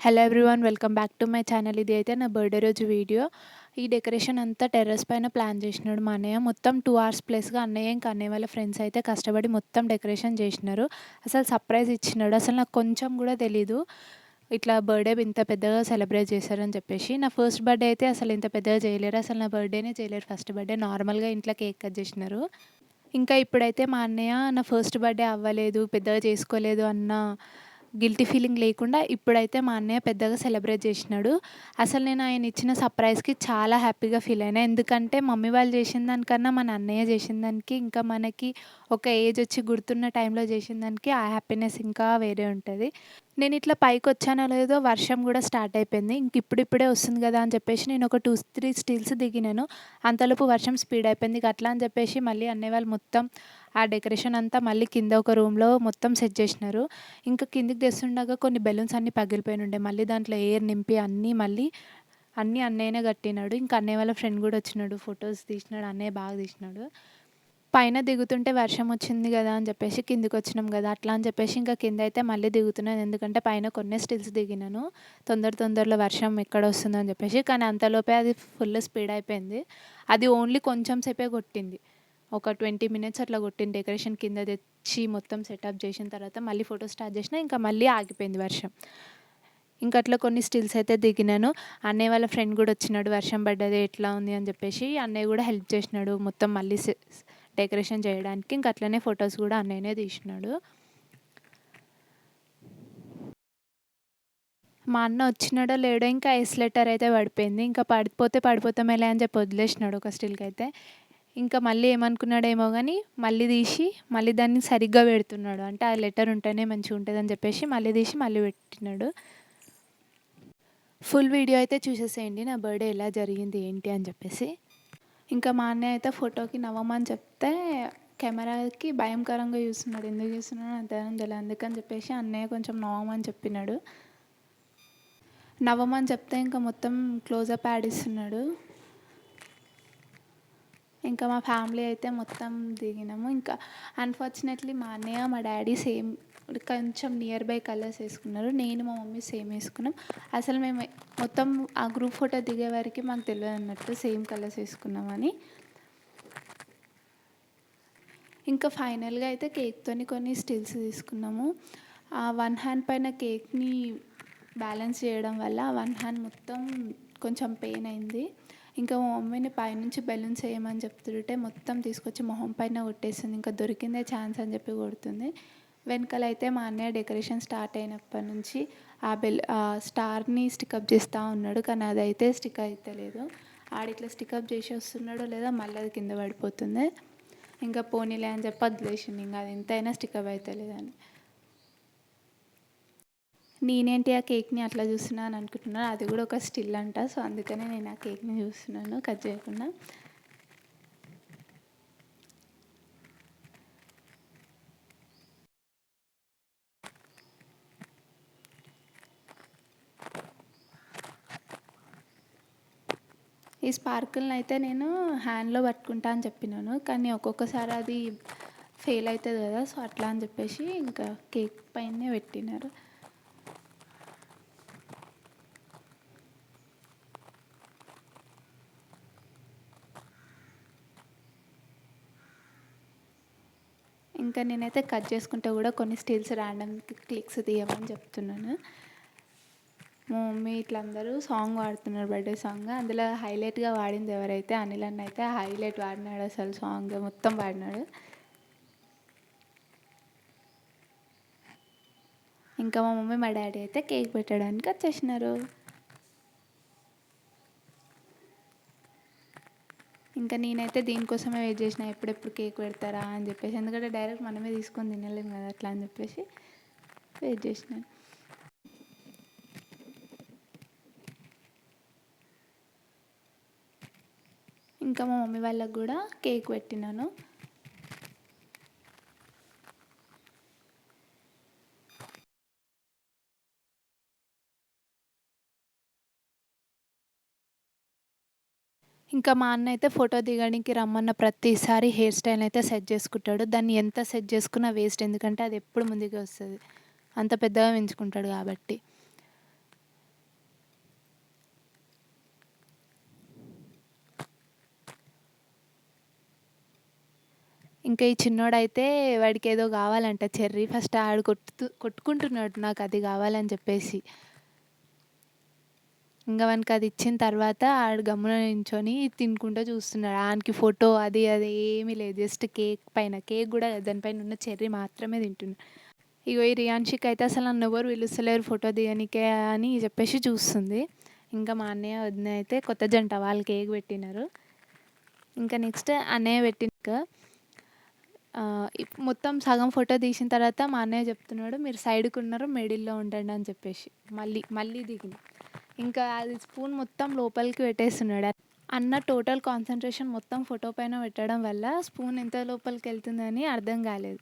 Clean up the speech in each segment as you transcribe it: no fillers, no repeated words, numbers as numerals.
Hello everyone, welcome back to my channel. ఇది అయితే నా బర్త్డే రోజు వీడియో. ఈ డెకరేషన్ అంతా టెర్రస్ పైన ప్లాన్ చేసినాడు మా అన్నయ్య. మొత్తం 2 అవర్స్ ప్లేస్గా అన్నయ్య ఇంకా అన్నయ్య వాళ్ళ ఫ్రెండ్స్ అయితే కష్టపడి మొత్తం డెకరేషన్ చేసినారు. అసలు సర్ప్రైజ్ ఇచ్చినాడు. అసలు నాకు కొంచెం కూడా తెలీదు ఇట్లా బర్త్డే ఇంత పెద్దగా సెలబ్రేట్ చేశారని చెప్పేసి. నా ఫస్ట్ బర్త్డే అయితే అసలు ఇంత పెద్దగా చేయలేరు. అసలు నా బర్త్డేనే చేయలేరు. ఫస్ట్ బర్త్డే నార్మల్గా ఇంట్లో కేక్ కట్ చేసినారు. ఇంకా ఇప్పుడైతే మా అన్నయ్య నా ఫస్ట్ బర్త్డే అవ్వలేదు, పెద్దగా చేసుకోలేదు అన్న గిల్టీ ఫీలింగ్ లేకుండా ఇప్పుడైతే మా అన్నయ్య పెద్దగా సెలబ్రేట్ చేసినాడు. అసలు నేను ఆయన ఇచ్చిన సర్ప్రైజ్‌కి చాలా హ్యాపీగా ఫీల్ అయినా. ఎందుకంటే మమ్మీ వాళ్ళు చేసిన దానికన్నా మన అన్నయ్య చేసిన దానికి, ఇంకా మనకి ఒక ఏజ్ వచ్చి గుర్తున్న టైంలో చేసిన దానికి ఆ హ్యాపీనెస్ ఇంకా వేరే ఉంటది. నేను ఇట్లా పైకొచ్చానో లేదో వర్షం గూడా స్టార్ట్ అయిపోయింది. ఇంక ఇప్పుడిప్పుడే వస్తుంది గదా అని చెప్పేసి నేను ఒక 2, 3 స్టిల్స్ దిగినాను. అంతలోపు వర్షం స్పీడ్ అయిపోయింది. ఇక అట్లా అని చెప్పేసి మళ్ళీ అన్నయ్య వాళ్ళు మొత్తం ఆ డెకరేషన్ అంతా మళ్ళీ కింద ఒక రూమ్‌లో మొత్తం సెట్ జేసినారు. ఇంకా కిందకి తెస్తుండగా కొన్ని బెలూన్స్ అన్నీ పగిలిపోయినుండే. మళ్ళీ దాంట్లో ఎయిర్ నింపి అన్నీ అన్నయ్యనే కట్టినాడు. ఇంకా అన్నయ్య వాళ్ళ ఫ్రెండ్ గూడా వచ్చినాడు. ఫోటోస్ తీసినాడు. అన్నయ్య బాగా తీసినాడు. పైన దిగుతుంటే వర్షం వచ్చింది గదా అని చెప్పేసి కిందకొచ్చినాం గదా! అట్లా అని చెప్పేసి ఇంకా కిందయితే మళ్ళీ దిగుతున్నాను. ఎందుకంటే పైన కొన్నే స్టిల్స్ దిగినాను. తొందరలో వర్షం ఎక్కడొస్తుందో అని చెప్పేసి. కానీ అంతలోపే అది ఫుల్ స్పీడ్ అయిపోయింది. అది ఓన్లీ కొంచెం సేపే కొట్టింది. ఒక 20 మినిట్స్ అట్లా కొట్టింది. డెకరేషన్ కింద తెచ్చి మొత్తం సెటప్ చేసిన తర్వాత మళ్ళీ ఫోటో స్టార్ట్ చేసినా ఇంకా మళ్ళీ ఆగిపోయింది వర్షం. ఇంక అట్లా కొన్ని స్టిల్స్ అయితే దిగినాను. అన్నయ్య వాళ్ళ ఫ్రెండ్ గూడా వచ్చినాడు. వర్షం పడ్డది ఎట్లా ఉంది అని చెప్పేసి. అన్నయ్య గూడా హెల్ప్ చేసినాడు మొత్తం మళ్ళీ డెకరేషన్ చేయడానికి. ఇంక అట్లనే ఫొటోస్ గూడా అన్నయ్యనే తీసినాడు. మా అన్న వచ్చినాడో లేడో ఇంకా ఎస్లేటర్ అయితే పడిపోయింది. ఇంకా పడిపోతామేలే అని చెప్పి వదిలేసినాడు ఒక స్టిల్‌కైతే. ఇంకా మళ్ళీ ఏమనుకున్నాడేమో గానీ మళ్ళీ తీసి మళ్ళీ దాన్ని సరిగ్గా పెడుతున్నాడు. అంటే ఆ లెటర్ ఉంటేనే మంచిగుంటదని చెప్పేసి మళ్ళీ తీసి మళ్ళీ పెట్టినాడు. ఫుల్ వీడియో అయితే చూసేసేయండి నా బర్త్‌డే ఎలా జరిగింది ఏంటి అని చెప్పేసి. ఇంకా మా అన్నయ్య అయితే ఫోటోకి నవ్వమని చెప్తే కెమెరాకి భయంకరంగా చూస్తున్నాడు. ఎందుకు చూస్తున్నాడో అంతగానం తెలీదు. అందుకని చెప్పేసి అన్నయ్య కొంచెం నవ్వమని చెప్పినాడు. నవ్వమని చెప్తే ఇంకా మొత్తం క్లోజప్ యాడ్ ఇస్తున్నాడు. ఇంకా మా ఫ్యామిలీ అయితే మొత్తం దిగినాము. ఇంకా అన్‌ఫార్చునేట్‌లీ మా అన్నయ్య, మా డ్యాడీ సేమ్ కొంచెం నియర్ బై కలర్స్ వేసుకున్నారు. నేను, మా మమ్మీ సేమ్ వేసుకున్నాం. అసలు మేము మొత్తం ఆ గ్రూప్ ఫోటో దిగే వరకి మాకు తెలవదన్నట్టు సేమ్ కలర్స్ వేసుకున్నామని. ఇంకా ఫైనల్‌గా అయితే కేక్‌తోని కొన్ని స్టిల్స్ తీసుకున్నాము. ఆ వన్ హ్యాండ్ పైన కేక్‌ని బ్యాలెన్స్ చేయడం వల్ల వన్ హ్యాండ్ మొత్తం కొంచెం పెయిన్ అయింది. ఇంకా మా మమ్మీని పైనుంచి బెలూన్స్ వేయమని చెప్తుంటే మొత్తం తీసుకొచ్చి మొహం పైన కొట్టేసింది. ఇంకా దొరికిందే ఛాన్స్ అని చెప్పి కొడుతుంది. వెనకాలైతే మా అన్నయ్య డెకరేషన్ స్టార్ట్ అయినప్పటి నుంచి ఆ స్టార్‌ని స్టికప్ చేస్తూ ఉన్నాడు. కానీ అదైతే స్టిక్ అయితలేదు. ఆడిట్లా స్టికప్ చేసి వస్తున్నాడో లేదో మళ్ళీ అది కింద పడిపోతుంది. ఇంకా పోనీలే అని చెప్పి వదిలేసిండు. ఇంకా అది ఎంతైనా స్టికప్ అవుతలేదని. నేనేంటి ఆ కేక్‌ని అట్లా చూస్తున్నా అని అనుకుంటున్నాను. అది కూడా ఒక స్టిల్ అంట. సో అందుకనే నేను ఆ కేక్‌ని చూస్తున్నాను కట్ చేయకుండా. ఈ స్పార్కిల్ని అయితే నేను హ్యాండ్లో పట్టుకుంటా అని చెప్పినాను. కానీ ఒక్కొక్కసారి అది ఫెయిల్ అవుతుంది కదా, సో అట్లా అని చెప్పేసి ఇంకా కేక్ పైనే పెట్టినారు. ఇంకా నేనైతే కట్ చేసుకుంటే కూడా కొన్ని స్టిల్స్ ర్యాండమ్ క్లిక్స్ తీయమని చెప్తున్నాను. మా మమ్మీ ఇట్లా అందరూ సాంగ్ పాడుతున్నారు, బర్త్డే సాంగ్. అందులో హైలైట్గా పాడింది ఎవరైతే అనిల్ అన్న అయితే హైలైట్ పాడినాడు. అసలు సాంగ్ మొత్తం పాడినాడు. ఇంకా మా మమ్మీ, మా డాడీ అయితే కేక్ పెట్టడానికి వచ్చేసినారు. ఇంకా నేనైతే దీనికోసమే వెయిట్ చేసిన, ఎప్పుడెప్పుడు కేక్ పెడతారా అని చెప్పేసి. ఎందుకంటే డైరెక్ట్ మనమే తీసుకొని తినలేము కదా, అట్లా అని చెప్పేసి వెయిట్ చేసినాను. ఇంకా మా మమ్మీ వాళ్ళకు కూడా కేక్ పెట్టినాను. ఇంకా మా అన్న అయితే ఫోటో దిగడానికి రమ్మన్న ప్రతిసారి హెయిర్ స్టైల్ అయితే సెట్ చేసుకుంటాడు. దాన్ని ఎంత సెట్ చేసుకున్నా వేస్ట్. ఎందుకంటే అది ఎప్పుడు ముందుకే వస్తుంది, అంత పెద్దగా పెంచుకుంటాడు కాబట్టి. ఇంకా ఈ చిన్నోడైతే వాడికేదో కావాలంట చెర్రీ. ఫస్ట్ ఆడు కొట్టుకుంటున్నాడు నాకది కావాలని చెప్పేసి. ఇంక వానికది ఇచ్చిన తర్వాత ఆడు గమ్మున నించొని తినుకుంటా చూస్తున్నాడు. ఆనికి ఫోటో అది ఏమీ లేదు. జస్ట్ కేక్ గూడా దానిపైన ఉన్న చెర్రీ మాత్రమే తింటున్నాడు. ఇగో ఈ రియాన్షికయితే అసలు నన్నెవరు పిలుస్తలేరు ఫోటో దిగనీకే అని చెప్పేసి చూస్తుంది. ఇంకా మా అన్నయ్య, వదిన అయితే కొత్త జంట వాళ్ళు కేక్ పెట్టినారు. ఇంకా నెక్స్ట్ అన్నయ్య పెట్టినాక మొత్తం సగం ఫోటో తీసిన తర్వాత మా అన్నయ్య చెప్తున్నాడు, మీరు సైడ్‌కున్నారు మిడిల్‌లో ఉండండి అని చెప్పేసి. మళ్ళీ దిగిన. ఇంకా అది స్పూన్ మొత్తం లోపలికి పెట్టేస్తున్నాడు. అన్న టోటల్ కాన్సంట్రేషన్ మొత్తం ఫోటో పైన పెట్టడం వల్ల స్పూన్ ఎంత లోపలికెళ్తుందని అర్థం కాలేదు.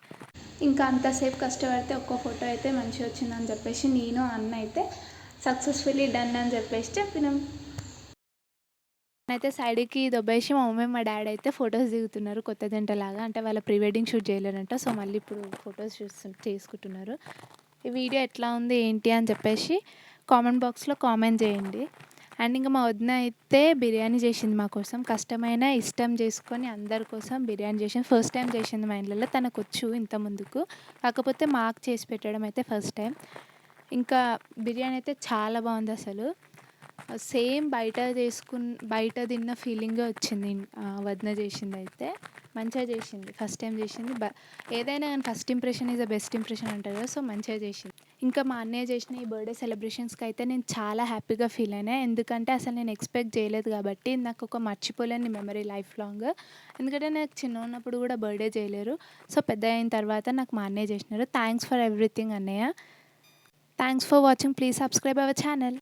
ఇంకా అంతసేపు కష్టపడితే ఒక్క ఫోటో అయితే మంచిగా వచ్చిందని చెప్పేసి నేను, అన్న అయితే సక్సెస్ఫుల్లీ డన్ అని చెప్పేసి చెప్పినాం. అయితే సైడ్‌కి దొబ్బేసి మా మమ్మీ, మా డాడీ అయితే ఫోటోస్ దిగుతున్నారు కొత్త జంటలాగా. అంటే వాళ్ళ ప్రీ వెడ్డింగ్ షూట్ చేయలేరంట. సో, మళ్ళీ ఇప్పుడు ఫోటోస్ చేసుకుంటున్నారు. ఈ వీడియో ఎట్లా ఉంది ఏంటి అని చెప్పేసి కామెంట్ బాక్స్‌లో కామెంట్ చేయండి. అండ్ ఇంకా మా వదిన అయితే బిర్యానీ చేసింది మా కోసం. కష్టమైన ఇష్టం చేసుకొని అందరి కోసం బిర్యానీ చేసింది. ఫస్ట్ టైం చేసింది మా ఇంట్లలో. తనకొచ్చు ఇంత ముందుకు. కాకపోతే మాకు చేసి పెట్టడం అయితే ఫస్ట్ టైం. ఇంకా బిర్యానీ అయితే చాలా బాగుంది అసలు. సేమ్ బయట తిన్న ఫీలింగే వచ్చింది. వదిన చేసిందయితే. మంచిగా చేసింది. ఫస్ట్ టైం చేసింది. ఏదైనా కానీ first impression is the best impression అంటారు కదా! సో, మంచిగా చేసింది. ఇంకా మా అన్నయ్య చేసిన ఈ బర్త్‌డే సెలబ్రేషన్స్‌కి అయితే నేను చాలా హ్యాపీగా ఫీల్ అయినా. ఎందుకంటే అసలు నేను ఎక్స్‌పెక్ట్ చేయలేదు కాబట్టి నాకు ఒక మర్చిపోలేని మెమరీ లైఫ్ లాంగ్. ఎందుకంటే నాకు చిన్నగున్నప్పుడు కూడా బర్త్‌డే చేయలేరు. సో, పెద్ద అయిన తర్వాత నాకు మా అన్నయ్య చేసినారు. థాంక్స్ ఫర్ ఎవ్రీథింగ్ అన్నయ్య. Thanks for watching. Please subscribe our channel.